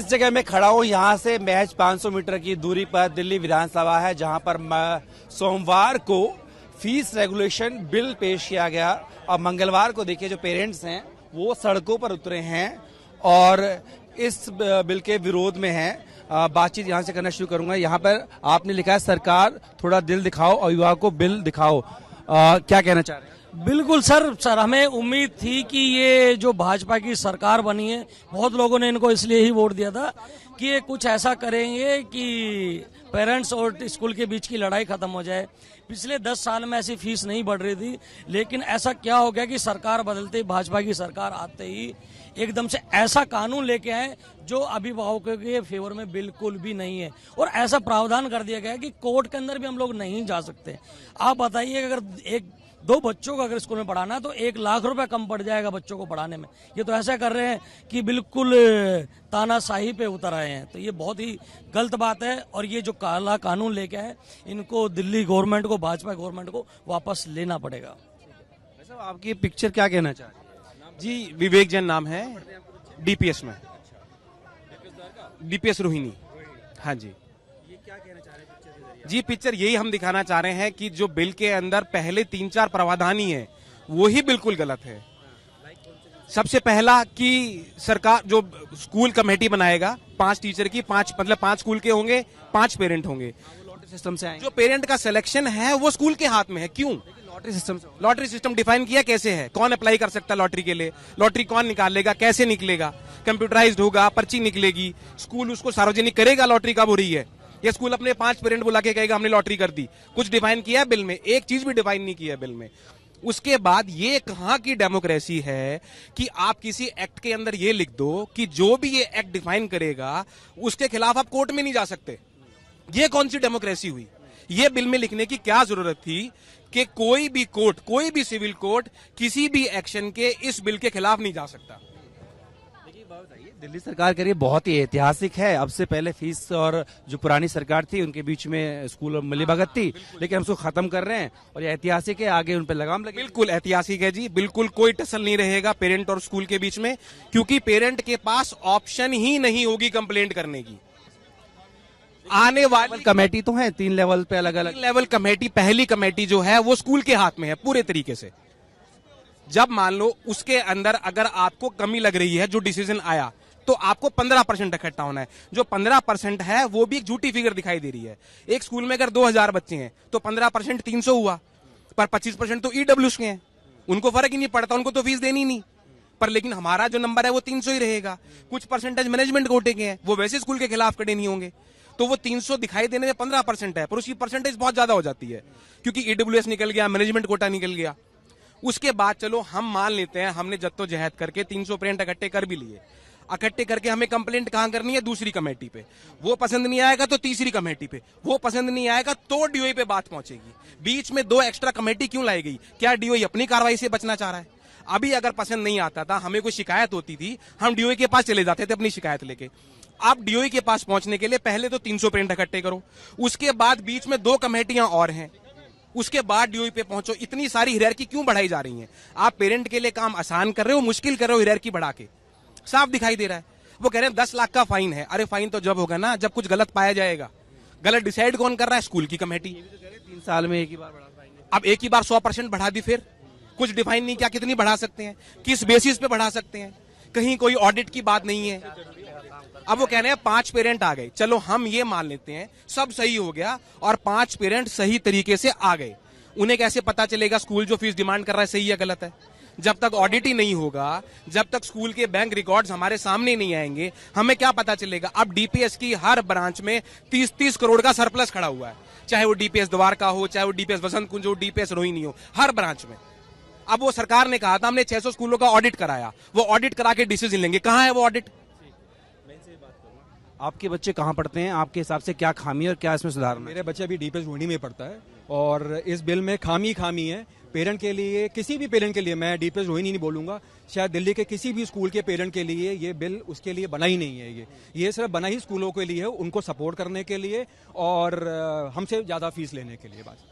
जिस जगह मैं खड़ा हूँ यहाँ से महज 500 मीटर की दूरी पर दिल्ली विधानसभा है, जहाँ पर सोमवार को फीस रेगुलेशन बिल पेश किया गया और मंगलवार को देखिए जो पेरेंट्स हैं वो सड़कों पर उतरे हैं और इस बिल के विरोध में हैं। बातचीत यहाँ से करना शुरू करूंगा। यहाँ पर आपने लिखा है सरकार थोड़ा दिल दिखाओ, अभिभावक को बिल दिखाओ। क्या कहना चाह रहे हैं? बिल्कुल सर हमें उम्मीद थी कि ये जो भाजपा की सरकार बनी है, बहुत लोगों ने इनको इसलिए ही वोट दिया था कि ये कुछ ऐसा करेंगे कि पेरेंट्स और स्कूल के बीच की लड़ाई खत्म हो जाए। पिछले 10 साल में ऐसी फीस नहीं बढ़ रही थी, लेकिन ऐसा क्या हो गया कि सरकार बदलते ही, भाजपा की सरकार आते ही एकदम से ऐसा कानून लेके आए जो अभिभावकों के फेवर में बिल्कुल भी नहीं है, और ऐसा प्रावधान कर दिया गया है कि कोर्ट के अंदर भी हम लोग नहीं जा सकते। आप बताइए, अगर दो बच्चों को अगर स्कूल में पढ़ाना है तो 1 लाख रुपए कम पड़ जाएगा बच्चों को पढ़ाने में। ये तो ऐसा कर रहे हैं कि बिल्कुल तानाशाही पे उतर आए हैं, तो ये बहुत ही गलत बात है। और ये जो काला कानून लेके आए, इनको दिल्ली गवर्नमेंट को, भाजपा गवर्नमेंट को वापस लेना पड़ेगा। आपकी पिक्चर क्या कहना चाह रहे हैं? जी, विवेक जैन नाम है, डीपीएस में, डीपीएस रोहिणी। हाँ जी, जी पिक्चर यही हम दिखाना चाह रहे हैं कि जो बिल के अंदर पहले 3-4 प्रावधान ही है वो ही बिल्कुल गलत है। सबसे पहला कि सरकार जो स्कूल कमेटी बनाएगा, 5 टीचर की, 5 स्कूल के होंगे, 5 पेरेंट होंगे। लॉटरी सिस्टम से आएंगे। जो पेरेंट का सिलेक्शन है वो स्कूल के हाथ में है। क्यों? लॉटरी सिस्टम डिफाइन किया कैसे है? कौन अप्लाई कर सकता है लॉटरी के लिए? लॉटरी कौन निकालेगा? कैसे निकलेगा? कंप्यूटराइज्ड होगा, पर्ची निकलेगी, स्कूल उसको सार्वजनिक करेगा लॉटरी कब हो रही है, ये स्कूल अपने 5 पेरेंट बुला के कहेगा हमने लॉटरी कर दी? कुछ डिफाइन किया है बिल में? एक चीज भी डिफाइन नहीं किया है बिल में। उसके बाद ये कहां की डेमोक्रेसी है कि आप किसी एक्ट के अंदर ये लिख दो कि जो भी ये एक्ट डिफाइन करेगा उसके खिलाफ आप कोर्ट में नहीं जा सकते? ये कौन सी डेमोक्रेसी हुई? ये बिल में लिखने की क्या जरूरत थी कि कोई भी कोर्ट, कोई भी सिविल कोर्ट किसी भी एक्शन के इस बिल के खिलाफ नहीं जा सकता? दिल्ली सरकार कह रही है बहुत ही ऐतिहासिक है। अब से पहले फीस और जो पुरानी सरकार थी उनके बीच में स्कूल और मिलीभगत थी, लेकिन हम उसको खत्म कर रहे हैं और ये ऐतिहासिक है, आगे उन पर लगाम लगे। बिल्कुल ऐतिहासिक है जी, बिल्कुल कोई टसल नहीं रहेगा पेरेंट और स्कूल के बीच में, क्योंकि पेरेंट के पास ऑप्शन ही नहीं होगी कंप्लेंट करने की। आने वाली कमेटी तो है 3 लेवल पे, अलग अलग लेवल कमेटी। पहली कमेटी जो है वो स्कूल के हाथ में है पूरे तरीके से। जब मान लो उसके अंदर अगर आपको कमी लग रही है, जो डिसीजन आया, तो आपको 15% इकट्ठा होना है। जो 15% है वो भी एक झूठी फिगर दिखाई दे रही है। एक स्कूल में अगर 2000 बच्चे हैं तो 15% 300 हुआ, पर 25% तो ईडब्ल्यूएस के हैं, उनको फर्क ही नहीं पड़ता, उनको तो फीस देनी नहीं। पर लेकिन हमारा जो नंबर है वो 300 ही रहेगा। कुछ परसेंटेज मैनेजमेंट कोटे के हैं, वो वैसे स्कूल के खिलाफ खड़े नहीं होंगे, तो वो 300 दिखाई देने में 15% है, पर उसकी परसेंटेज बहुत ज्यादा हो जाती है, क्योंकि ईडब्ल्यूएस निकल गया, मैनेजमेंट कोटा निकल गया। उसके बाद चलो हम मान लेते हैं हमने जद्दोजहद करके 300 पेरेंट इकट्ठे कर भी लिए, इकट्ठे करके हमें कंप्लेंट कहां करनी है? दूसरी कमेटी पे। वो पसंद नहीं आएगा तो तीसरी कमेटी पे, वो पसंद नहीं आएगा तो डीओई पे बात पहुंचेगी। बीच में 2 एक्स्ट्रा कमेटी क्यों लाई गई? क्या डीओई अपनी कार्रवाई से बचना चाह रहा है? अभी अगर पसंद नहीं आता था, हमें कोई शिकायत होती थी, हम डीओई के पास चले जाते थे अपनी शिकायत लेके। आप डीओई के पास पहुंचने के लिए पहले तो 300 पेरेंट इकट्ठे करो, उसके बाद बीच में 2 कमेटियां और हैं, उसके बाद डीओई पे पहुंचो। इतनी सारी हियरार्की क्यों बढ़ाई जा रही है? आप पेरेंट के लिए काम आसान कर रहे हो, मुश्किल कर रहे हो हियरार्की बढ़ा के, साफ दिखाई दे रहा है। वो कह रहे हैं 10 लाख का फाइन है। अरे फाइन तो जब होगा ना जब कुछ गलत पाया जाएगा। गलत डिसाइड कौन कर रहा है? स्कूल की कमेटी। 3 साल में एक ही बार बढ़ा पाएंगे। अब एक ही बार 100% बढ़ा दी, फिर कुछ डिफाइन नहीं किया कितनी बढ़ा सकते हैं, किस बेसिस पे बढ़ा सकते हैं, कहीं कोई ऑडिट की बात नहीं है। अब वो कह रहे हैं 5 पेरेंट आ गए, चलो हम ये मान लेते हैं सब सही हो गया और 5 पेरेंट सही तरीके से आ गए। उन्हें कैसे पता चलेगा स्कूल जो फीस डिमांड कर रहा है सही या गलत है? जब तक ऑडिट ही नहीं होगा, जब तक स्कूल के बैंक रिकॉर्ड्स हमारे सामने नहीं आएंगे, हमें क्या पता चलेगा? अब डीपीएस की हर ब्रांच में 30-30 करोड़ का सरप्लस खड़ा हुआ है, चाहे वो डीपीएस द्वारका हो, चाहे वो डीपीएस वसंत कुंज हो, डीपीएस रोहिणी हो, हर ब्रांच में। अब वो सरकार ने कहा था हमने 600 स्कूलों का ऑडिट कराया, वो ऑडिट करा के डिसीजन लेंगे, कहां है वो ऑडिट? आपके बच्चे कहाँ पढ़ते हैं? आपके हिसाब से क्या खामी और क्या इसमें सुधार? मेरे बच्चे अभी डीपीएस रोहिणी में पढ़ता है और इस बिल में खामी है पेरेंट के लिए, किसी भी पेरेंट के लिए। मैं डीपीएस रोहिणी नहीं बोलूंगा, शायद दिल्ली के किसी भी स्कूल के पेरेंट के लिए ये बिल उसके लिए बना ही नहीं है। ये सिर्फ बना ही स्कूलों के लिए है, उनको सपोर्ट करने के लिए और हमसे ज्यादा फीस लेने के लिए। बस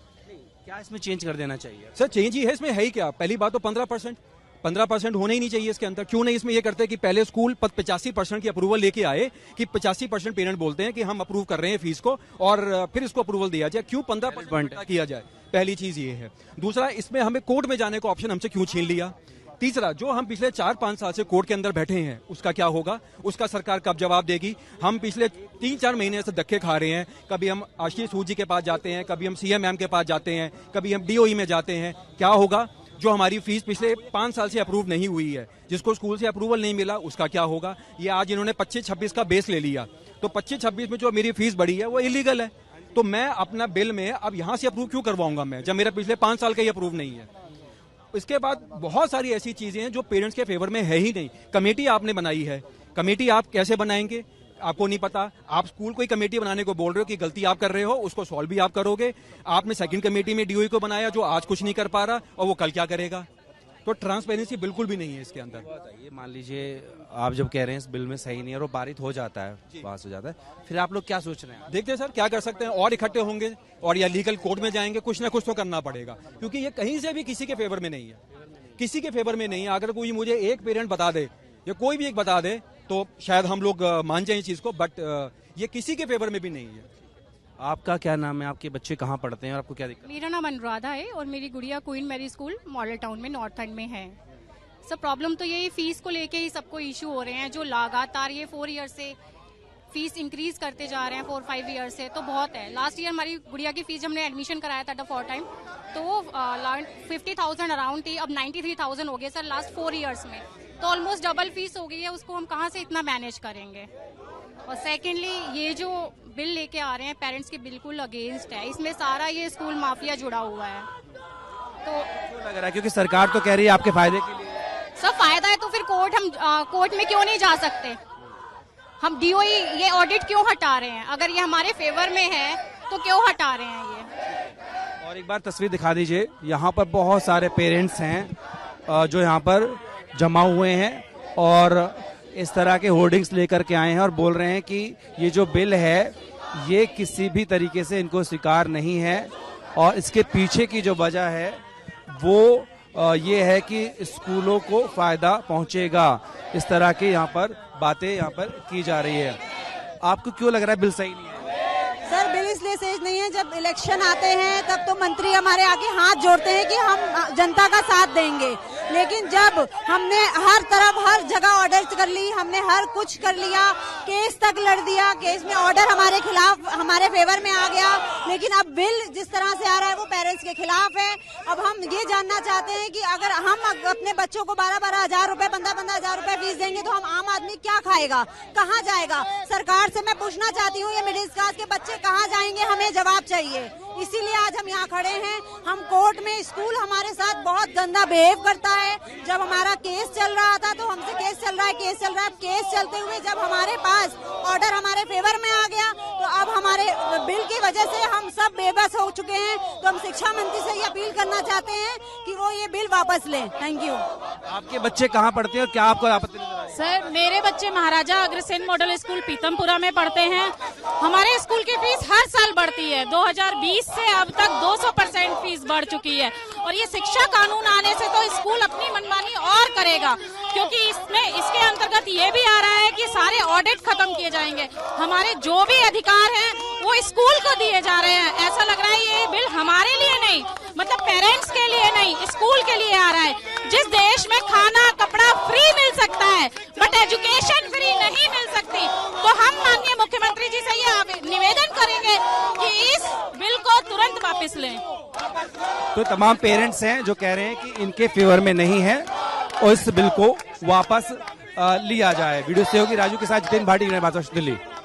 क्या इसमें चेंज कर देना चाहिए? सर चेंज ही है, इसमें है ही क्या? पहली बात तो 15%, 15% होना ही नहीं चाहिए इसके अंदर। क्यों नहीं इसमें ये करते कि पहले स्कूल 85% की अप्रूवल लेके आए, कि 85% पेरेंट बोलते हैं कि हम अप्रूव कर रहे हैं फीस को, और फिर इसको अप्रूवल दिया जाए। क्यों 15% किया जाए? पहली चीज ये है। दूसरा, इसमें हमें कोर्ट में जाने का ऑप्शन हमसे क्यों छीन लिया? तीसरा, जो हम पिछले 4-5 साल से कोर्ट के अंदर बैठे हैं, उसका क्या होगा? उसका सरकार कब जवाब देगी? हम पिछले 3-4 महीने से धक्के खा रहे हैं। कभी हम आशीष सूद जी के पास जाते हैं, कभी हम सीएम मैम के पास जाते हैं, कभी हम डीओई में जाते हैं। क्या होगा? जो हमारी फीस पिछले 5 साल से अप्रूव नहीं हुई है, जिसको स्कूल से अप्रूवल नहीं मिला, उसका क्या होगा? ये आज इन्होंने 25-26 का बेस ले लिया, तो 25-26 में जो मेरी फीस बढ़ी है वो इलीगल है। तो मैं अपना बिल में अब यहां से अप्रूव क्यों करवाऊंगा मैं, जब मेरा पिछले 5 साल का ही अप्रूव नहीं है? इसके बाद बहुत सारी ऐसी चीजें हैं जो पेरेंट्स के फेवर में है ही नहीं। कमेटी आपने बनाई है, कमेटी आप कैसे बनाएंगे आपको नहीं पता। आप स्कूल को ही कमेटी बनाने को बोल रहे हो कि गलती आप कर रहे हो, उसको सॉल्व भी आप करोगे। आपने सेकंड कमेटी में डीओई को बनाया जो आज कुछ नहीं कर पा रहा, और वो कल क्या करेगा? तो ट्रांसपेरेंसी बिल्कुल भी नहीं है इसके अंदर। ये मान लीजिए आप जब कह रहे हैं इस बिल में सही नहीं है और वो पारित हो जाता है, पास हो जाता है, फिर आप लोग क्या सोच रहे हैं? देखते हैं सर क्या कर सकते हैं, और इकट्ठे होंगे और या लीगल कोर्ट में जाएंगे, कुछ ना कुछ तो करना पड़ेगा, क्योंकि ये कहीं से भी किसी के फेवर में नहीं है, किसी के फेवर में नहीं है। अगर कोई मुझे एक पेरेंट बता दे या कोई भी एक बता दे तो शायद हम लोग मान जाए इस चीज को, बट ये किसी के फेवर में भी नहीं है। आपका क्या नाम है? आपके बच्चे कहाँ पढ़ते हैं और आपको क्या दिक्कत? मेरा नाम अनुराधा है और मेरी गुड़िया Queen Mary School Model Town में नॉर्थ एंड में है। सब प्रॉब्लम तो यही फीस को लेके ही सबको इशू हो रहे हैं, जो लगातार ये 4 ईयर से फीस इंक्रीज करते जा रहे हैं, 4-5 ईयर से, तो बहुत है। लास्ट ईयर हमारी गुड़िया की फीस हमने एडमिशन कराया था फॉर टाइम, तो वो 50,000 अराउंड थी, अब 93,000 हो गए सर लास्ट 4 ईयर्स में, तो ऑलमोस्ट डबल फीस हो गई है। उसको हम कहाँ से इतना मैनेज करेंगे? और सेकेंडली ये जो बिल लेके आ रहे हैं पेरेंट्स के बिल्कुल अगेंस्ट है, इसमें सारा ये स्कूल माफिया जुड़ा हुआ है। तो क्यों लग रहा है? क्योंकि सरकार तो कह रही है आपके फायदे के लिए। सब फायदा है तो फिर कोर्ट में क्यों नहीं जा सकते? हम डीओई ये ऑडिट क्यों हटा रहे हैं? अगर ये हमारे फेवर में है तो क्यों हटा रहे हैं ये? और एक बार तस्वीर दिखा दीजिए। यहाँ पर बहुत सारे पेरेंट्स हैं जो यहाँ पर जमा हुए हैं और इस तरह के होर्डिंग्स लेकर के आए हैं और बोल रहे हैं कि ये जो बिल है ये किसी भी तरीके से इनको स्वीकार नहीं है, और इसके पीछे की जो वजह है वो ये है कि स्कूलों को फायदा पहुंचेगा। इस तरह की यहाँ पर बातें यहाँ पर की जा रही है। आपको क्यों लग रहा है बिल सही नहीं है? सर बिल इसलिए सही नहीं है, जब इलेक्शन आते हैं तब तो मंत्री हमारे आगे हाथ जोड़ते हैं कि हम जनता का साथ देंगे, लेकिन जब हमने हर तरफ हर जगह ऑर्डर कर ली, हमने हर कुछ कर लिया, केस तक लड़ दिया, केस में ऑर्डर हमारे खिलाफ हमारे फेवर में आ गया, लेकिन अब बिल जिस तरह से आ रहा है वो पेरेंट्स के खिलाफ है। अब हम ये जानना चाहते हैं कि अगर हम अपने बच्चों को 12-12 हजार रुपए 15-15 हजार रुपए फीस देंगे तो हम आम आदमी क्या खाएगा, कहाँ जाएगा? सरकार से मैं पूछना चाहती हूँ ये मिडिल क्लास के बच्चे कहाँ जाएंगे? हमें जवाब चाहिए। इसीलिए आज हम यहाँ खड़े हैं। हम कोर्ट में स्कूल हमारे साथ बहुत गंदा बिहेव करता है। जब हमारा केस चल रहा था तो हमसे केस चल रहा है, केस चल रहा है। केस चलते हुए जब हमारे पास ऑर्डर हमारे फेवर में आ गया तो अब हमारे बिल की वजह से हम सब बेबस हो चुके हैं। तो हम शिक्षा मंत्री से ये अपील करना चाहते हैं कि वो ये बिल वापस लें। Thank you. आपके बच्चे कहाँ पढ़ते हैं और क्या आपको आपत्ति नजर आई? सर मेरे बच्चे महाराजा अग्रसेन मॉडल स्कूल पीतमपुरा में पढ़ते हैं। हमारे स्कूल की फीस हर साल बढ़ती है, 2020 से अब तक 200% फीस बढ़ चुकी है, और ये शिक्षा कानून आने से तो स्कूल अपनी मनमानी और करेगा, क्योंकि इसके अंतर्गत ये भी आ रहा है कि सारे ऑडिट खत्म किए जाएंगे। हमारे जो भी अधिकार हैं वो स्कूल को दिए जा रहे हैं। ऐसा लग रहा है ये बिल हमारे लिए नहीं, मतलब पेरेंट्स के लिए नहीं, स्कूल के लिए आ रहा है। जिस देश में खाना कपड़ा फ्री मिल सकता है बट एजुकेशन फ्री नहीं मिल सकती, तो हम माननीय मुख्यमंत्री जी से ये निवेदन करेंगे कि इस बिल को तुरंत वापस लें। तो तमाम पेरेंट्स हैं जो कह रहे हैं कि इनके फेवर में नहीं है और इस बिल को वापस लिया जाए। वीडियो सहयोगी राजू के साथ जितेंद्र भाटी, दिल्ली।